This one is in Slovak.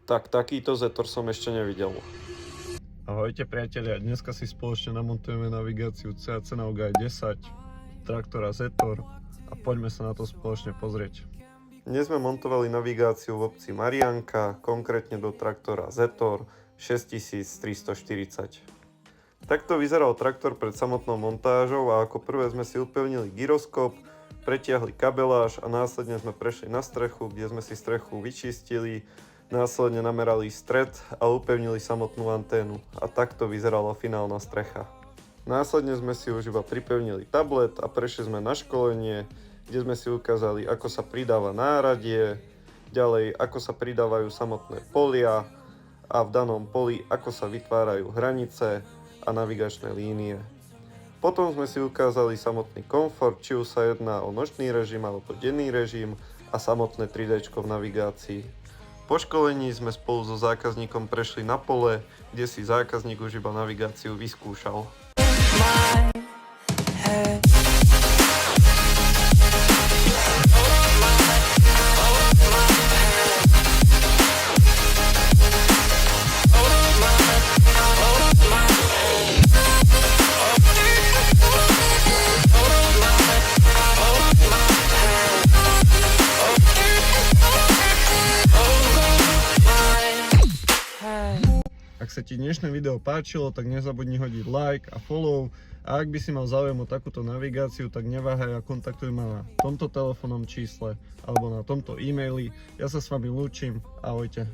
Tak takýto Zetor som ešte nevidel. Ahojte priatelia, dneska si spoločne namontujeme navigáciu CAC Nauga 10 traktora Zetor a poďme sa na to spoločne pozrieť. Dnes sme montovali navigáciu v obci Marianka, konkrétne do traktora Zetor 6340. Takto vyzeral traktor pred samotnou montážou a ako prvé sme si upevnili gyroskop, pretiahli kabeláž a následne sme prešli na strechu, kde sme si strechu vyčistili, následne namerali stred a upevnili samotnú anténu a takto vyzerala finálna strecha. Následne sme si už iba pripevnili tablet a prešli sme na školenie, kde sme si ukázali, ako sa pridáva náradie, ďalej ako sa pridávajú samotné polia a v danom poli ako sa vytvárajú hranice a navigačné línie. Potom sme si ukázali samotný komfort, či už sa jedná o nočný režim alebo denný režim a samotné 3D v navigácii. Po školení sme spolu so zákazníkom prešli na pole, kde si zákazník už iba navigáciu vyskúšal. Ak sa ti dnešné video páčilo, tak nezabudni hodiť like a follow a ak by si mal záujem o takúto navigáciu, tak neváhaj a kontaktuj ma na tomto telefónnom čísle alebo na tomto e-maili. Ja sa s vami lúčim, ahojte.